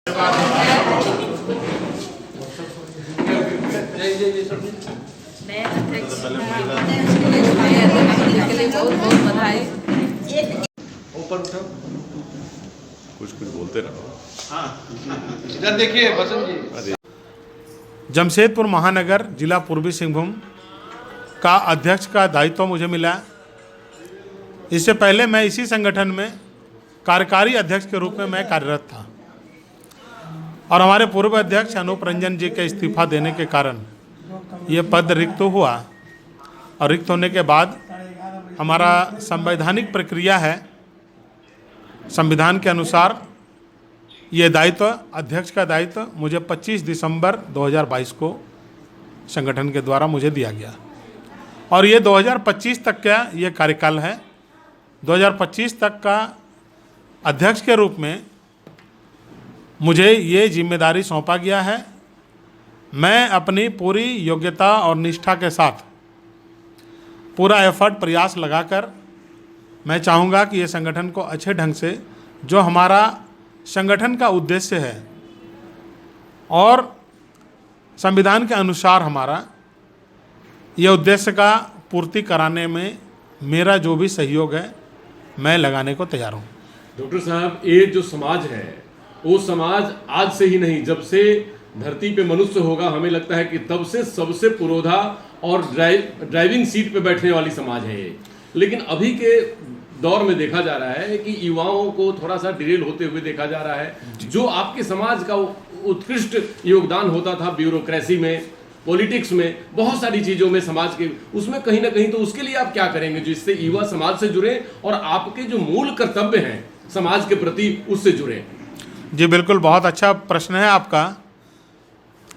नए अध्यक्ष के लिए बहुत बहुत बधाई। ऊपर उठो, कुछ बोलते रहो। इधर देखिए बसंत जी। जमशेदपुर महानगर जिला पूर्वी सिंहभूम का अध्यक्ष का दायित्व मुझे मिला। इससे पहले मैं इसी संगठन में कार्यकारी अध्यक्ष के रूप में मैं कार्यरत था और हमारे पूर्व अध्यक्ष अनूप रंजन जी के इस्तीफा देने के कारण ये पद रिक्त हुआ और रिक्त होने के बाद हमारा संवैधानिक प्रक्रिया है, संविधान के अनुसार ये दायित्व, अध्यक्ष का दायित्व मुझे 25 दिसंबर 2022 को संगठन के द्वारा मुझे दिया गया और ये 2025 तक का ये कार्यकाल है। 2025 तक का अध्यक्ष के रूप में मुझे ये जिम्मेदारी सौंपा गया है। मैं अपनी पूरी योग्यता और निष्ठा के साथ पूरा एफर्ट प्रयास लगाकर मैं चाहूँगा कि ये संगठन को अच्छे ढंग से, जो हमारा संगठन का उद्देश्य है और संविधान के अनुसार हमारा ये उद्देश्य का पूर्ति कराने में मेरा जो भी सहयोग है मैं लगाने को तैयार हूँ। डॉक्टर साहब, ये जो समाज है वो समाज आज से ही नहीं, जब से धरती पे मनुष्य होगा हमें लगता है कि तब से सबसे पुरोधा और ड्राइविंग सीट पे बैठने वाली समाज है ये। लेकिन अभी के दौर में देखा जा रहा है कि युवाओं को थोड़ा सा डिरेल होते हुए देखा जा रहा है। जो आपके समाज का उत्कृष्ट योगदान होता था ब्यूरोक्रेसी में, पॉलिटिक्स में, बहुत सारी चीज़ों में समाज के, उसमें कहीं ना कहीं तो उसके लिए आप क्या करेंगे जिससे युवा समाज से जुड़े और आपके जो मूल कर्तव्य हैं समाज के प्रति उससे जुड़े? जी बिल्कुल, बहुत अच्छा प्रश्न है आपका।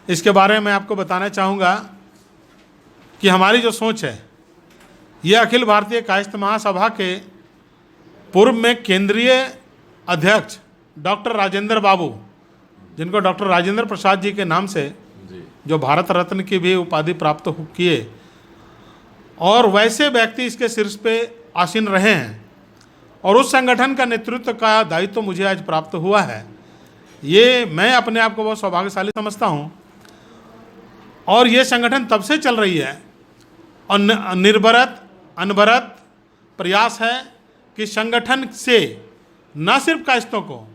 इसके बारे में आपको बताना चाहूँगा कि हमारी जो सोच है, ये अखिल भारतीय कायस्थ महासभा के पूर्व में केंद्रीय अध्यक्ष डॉक्टर राजेंद्र बाबू, जिनको डॉक्टर राजेंद्र प्रसाद जी के नाम से जो भारत रत्न की भी उपाधि प्राप्त किए, और वैसे व्यक्ति इसके शीर्ष पे आसीन रहे हैं और उस संगठन का नेतृत्व का दायित्व तो मुझे आज प्राप्त हुआ है। ये मैं अपने आप को बहुत सौभाग्यशाली समझता हूँ और ये संगठन तब से चल रही है और निर्भरत अनवरत प्रयास है कि संगठन से न सिर्फ कायस्थों को,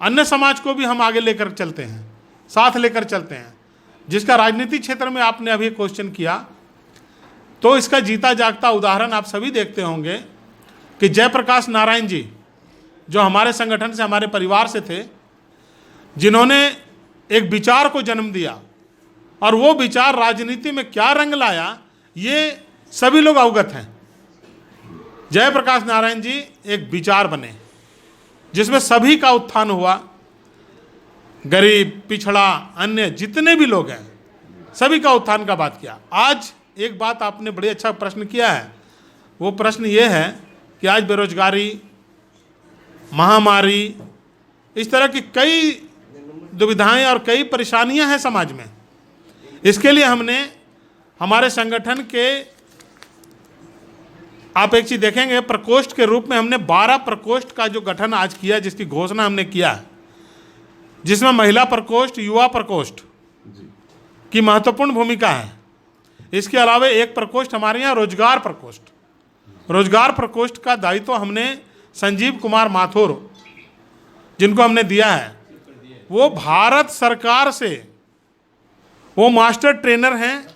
अन्य समाज को भी हम आगे लेकर चलते हैं, साथ लेकर चलते हैं। जिसका राजनीतिक क्षेत्र में आपने अभी क्वेश्चन किया, तो इसका जीता जागता उदाहरण आप सभी देखते होंगे कि जयप्रकाश नारायण जी, जो हमारे संगठन से, हमारे परिवार से थे, जिन्होंने एक विचार को जन्म दिया और वो विचार राजनीति में क्या रंग लाया ये सभी लोग अवगत हैं। जयप्रकाश नारायण जी एक विचार बने जिसमें सभी का उत्थान हुआ, गरीब, पिछड़ा, अन्य जितने भी लोग हैं सभी का उत्थान का बात किया। आज एक बात आपने बड़ी अच्छा प्रश्न किया है, वो प्रश्न ये है कि आज बेरोजगारी, महामारी, इस तरह की कई दुविधाएं और कई परेशानियां हैं समाज में। इसके लिए हमने हमारे संगठन के, आप एक चीज़ देखेंगे, प्रकोष्ठ के रूप में हमने 12 प्रकोष्ठ का जो गठन आज किया, जिसकी घोषणा हमने किया, जिसमें महिला प्रकोष्ठ, युवा प्रकोष्ठ की महत्वपूर्ण भूमिका है। इसके अलावा एक प्रकोष्ठ हमारे यहाँ रोजगार प्रकोष्ठ, रोजगार प्रकोष्ठ का दायित्व हमने संजीव कुमार माथुर, जिनको हमने दिया है, वो भारत सरकार से वो मास्टर ट्रेनर हैं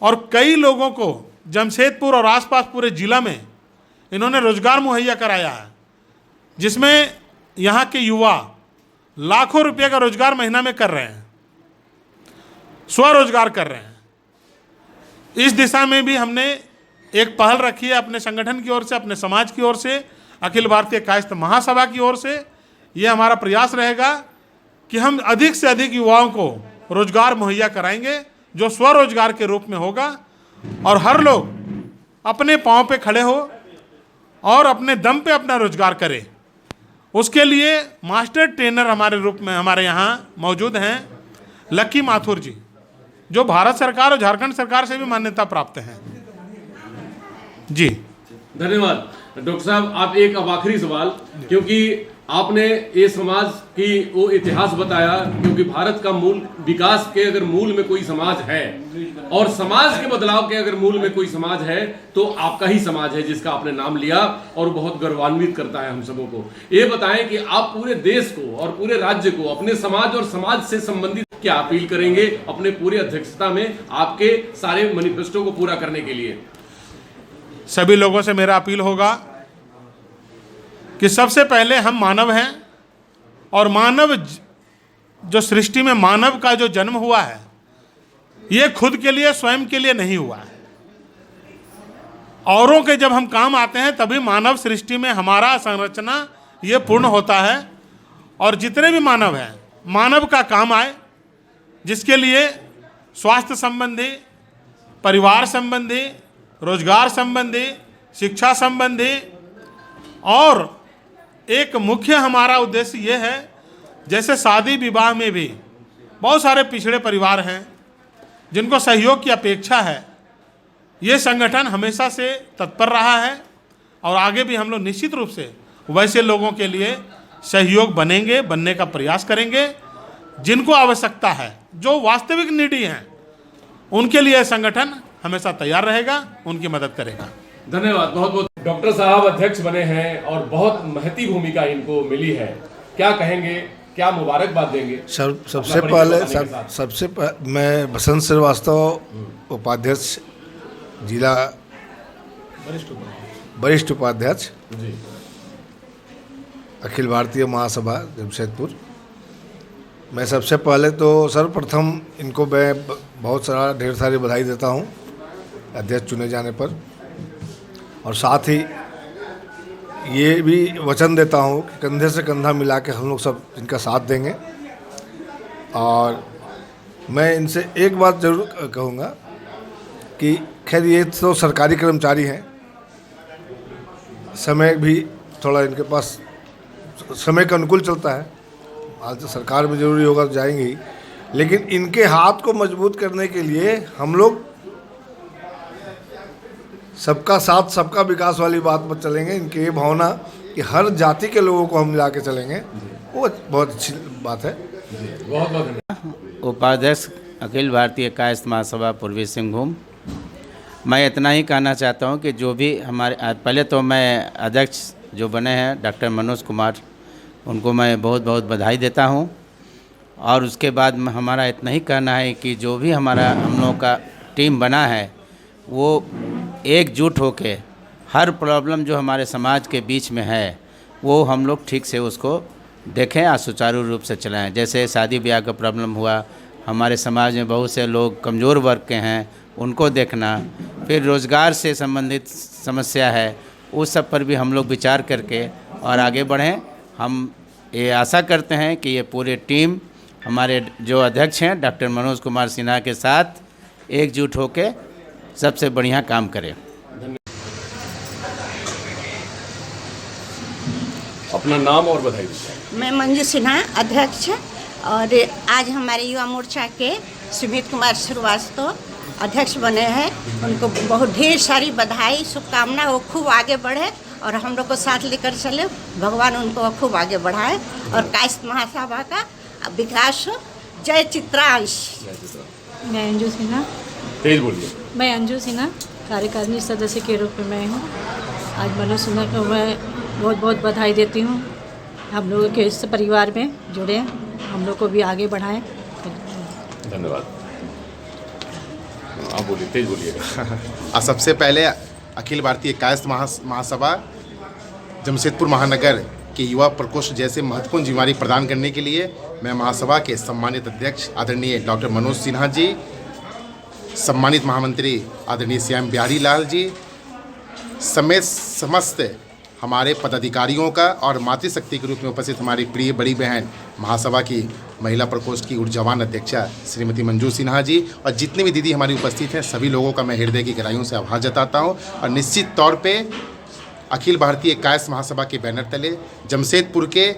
और कई लोगों को जमशेदपुर और आसपास पूरे जिला में इन्होंने रोजगार मुहैया कराया है, जिसमें यहाँ के युवा लाखों रुपए का रोजगार महीना में कर रहे हैं, स्वरोजगार कर रहे हैं। इस दिशा में भी हमने एक पहल रखी है अपने संगठन की ओर से, अपने समाज की ओर से, अखिल भारतीय कायस्थ महासभा की ओर से। ये हमारा प्रयास रहेगा कि हम अधिक से अधिक युवाओं को रोजगार मुहैया कराएंगे, जो स्वरोजगार के रूप में होगा और हर लोग अपने पांव पे खड़े हो और अपने दम पे अपना रोजगार करे। उसके लिए मास्टर ट्रेनर हमारे रूप में हमारे यहाँ मौजूद हैं लक्की माथुर जी, जो भारत सरकार और झारखंड सरकार से भी मान्यता प्राप्त हैं। जी धन्यवाद। डॉक्टर साहब आप एक अब आखिरी सवाल, क्योंकि आपने ये समाज की वो इतिहास बताया, क्योंकि भारत का मूल विकास के अगर मूल में कोई समाज है और समाज के बदलाव के अगर मूल में कोई समाज है तो आपका ही समाज है जिसका आपने नाम लिया और बहुत गौरवान्वित करता है हम सबों को। ये बताएं कि आप पूरे देश को और पूरे राज्य को अपने समाज और समाज से संबंधित क्या अपील करेंगे अपने पूरे अध्यक्षता में आपके सारे मैनिफेस्टो को पूरा करने के लिए? सभी लोगों से मेरा अपील होगा कि सबसे पहले हम मानव हैं और मानव जो सृष्टि में मानव का जो जन्म हुआ है ये खुद के लिए स्वयं के लिए नहीं हुआ है। औरों के जब हम काम आते हैं तभी मानव सृष्टि में हमारा संरचना ये पूर्ण होता है। और जितने भी मानव हैं मानव का काम आए, जिसके लिए स्वास्थ्य संबंधी, परिवार संबंधी, रोजगार संबंधी, शिक्षा संबंधी और एक मुख्य हमारा उद्देश्य ये है, जैसे शादी विवाह में भी बहुत सारे पिछड़े परिवार हैं जिनको सहयोग की अपेक्षा है। ये संगठन हमेशा से तत्पर रहा है और आगे भी हम लोग निश्चित रूप से वैसे लोगों के लिए सहयोग बनेंगे, बनने का प्रयास करेंगे। जिनको आवश्यकता है, जो वास्तविक नीडी हैं, उनके लिए संगठन हमेशा तैयार रहेगा, उनकी मदद करेगा। धन्यवाद, बहुत बहुत। डॉक्टर साहब अध्यक्ष बने हैं और बहुत महती भूमिका इनको मिली है, क्या कहेंगे, क्या मुबारकबाद देंगे? सबसे पहले मैं बसंत श्रीवास्तव, उपाध्यक्ष, जिला वरिष्ठ उपाध्यक्ष अखिल भारतीय महासभा जमशेदपुर। मैं सबसे पहले तो सर्वप्रथम इनको मैं बहुत सारा ढेर सारी बधाई देता हूँ अध्यक्ष चुने जाने पर, और साथ ही ये भी वचन देता हूँ कि कंधे से कंधा मिला के हम लोग सब इनका साथ देंगे। और मैं इनसे एक बात ज़रूर कहूँगा कि खैर ये तो सरकारी कर्मचारी हैं, समय भी थोड़ा इनके पास समय के अनुकूल चलता है। आज तो सरकार में ज़रूरी होगा तो जाएंगे ही, लेकिन इनके हाथ को मजबूत करने के लिए हम लोग सबका साथ सबका विकास वाली बात पर चलेंगे। इनकी ये भावना कि हर जाति के लोगों को हम मिला के चलेंगे, वो बहुत अच्छी बात है। बहुत बहुत उपाध्यक्ष अखिल भारतीय कायस्थ महासभा पूर्वी सिंहभूम। मैं इतना ही कहना चाहता हूं कि जो भी हमारे पहले तो मैं अध्यक्ष जो बने हैं डॉक्टर मनोज कुमार, उनको मैं बहुत बहुत बधाई देता हूं। और उसके बाद हमारा इतना ही कहना है कि जो भी हमारा हम लोगों का टीम बना है वो एकजुट होके हर प्रॉब्लम जो हमारे समाज के बीच में है वो हम लोग ठीक से उसको देखें और सुचारू रूप से चलाएं। जैसे शादी ब्याह का प्रॉब्लम हुआ, हमारे समाज में बहुत से लोग कमज़ोर वर्ग के हैं, उनको देखना, फिर रोज़गार से संबंधित समस्या है, उस सब पर भी हम लोग विचार करके और आगे बढ़ें। हम ये आशा करते हैं कि ये पूरी टीम हमारे जो अध्यक्ष हैं डॉक्टर मनोज कुमार सिन्हा के साथ एकजुट होकर सबसे बढ़िया काम करें। अपना नाम और बधाई दीजिए। मैं मंजू सिन्हा अध्यक्ष, और आज हमारे युवा मोर्चा के सुमित कुमार श्रीवास्तव अध्यक्ष बने हैं। उनको बहुत ढेर सारी बधाई, शुभकामना, वो खूब आगे बढ़े और हम लोग को साथ लेकर चले। भगवान उनको खूब आगे बढ़ाए और कायस्थ महासभा का विकास हो। जय चित्रांश। मैं अंजू सिन्हा। तेज बोलिए। मैं अंजू सिन्हा कार्यकारिणी सदस्य के रूप में मैं हूँ। आज मनोज सिन्हा को मैं बहुत बहुत बधाई देती हूँ। हम लोगों के इस परिवार में जुड़े, हम लोग को भी आगे बढ़ाएं। धन्यवाद। आप बोलिए, तेज बोलिए। सबसे पहले अखिल भारतीय कायस्थ महासभा जमशेदपुर महानगर के युवा प्रकोष्ठ जैसे महत्वपूर्ण जिम्मेदारी प्रदान करने के लिए मैं महासभा के सम्मानित अध्यक्ष आदरणीय डॉक्टर मनोज सिन्हा जी, सम्मानित महामंत्री आदरणीय श्याम बिहारी लाल जी समेत समस्त हमारे पदाधिकारियों का और मातृशक्ति के रूप में उपस्थित हमारी प्रिय बड़ी बहन महासभा की महिला प्रकोष्ठ की ऊर्जावान अध्यक्षा श्रीमती मंजू सिन्हा जी और जितने भी दीदी हमारी उपस्थित हैं सभी लोगों का मैं हृदय की गहराइयों से आभार जताता हूं। और निश्चित तौर पे अखिल भारतीय कायस्थ महासभा के बैनर तले जमशेदपुर के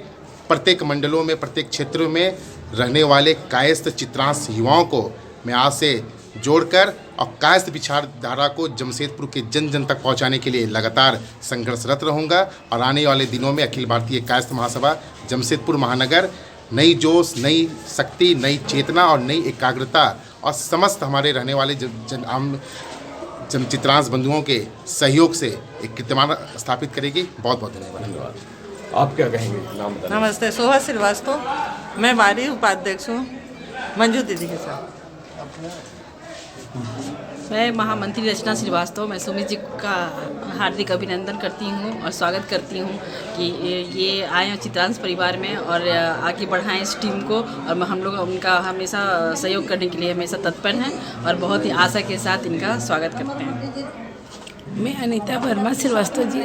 प्रत्येक मंडलों में, प्रत्येक क्षेत्रों में रहने वाले कायस्थ चित्रांश युवाओं को मैं आज से जोड़कर और कायस्थ विचारधारा को जमशेदपुर के जन जन तक पहुंचाने के लिए लगातार संघर्षरत रहूंगा और आने वाले दिनों में अखिल भारतीय कायस्थ महासभा जमशेदपुर महानगर नई जोश, नई शक्ति, नई चेतना और नई एकाग्रता और समस्त हमारे रहने वाले चित्रांश बंधुओं के सहयोग से एक कीर्तिमान स्थापित करेगी। बहुत बहुत धन्यवाद। आप क्या कहेंगे? नाम बताइए। नमस्ते, शोभा श्रीवास्तव, मैं वारी उपाध्यक्ष हूँ मंजू दीदी के साथ। मैं महामंत्री रचना श्रीवास्तव, मैं सुमित जी का हार्दिक अभिनंदन करती हूँ और स्वागत करती हूँ कि ये आए हैं चित्रांश परिवार में और आगे बढ़ाएं इस टीम को, और हम लोग उनका हमेशा सहयोग करने के लिए हमेशा तत्पर हैं और बहुत ही आशा के साथ इनका स्वागत करते हैं। मैं अनीता वर्मा श्रीवास्तव जी।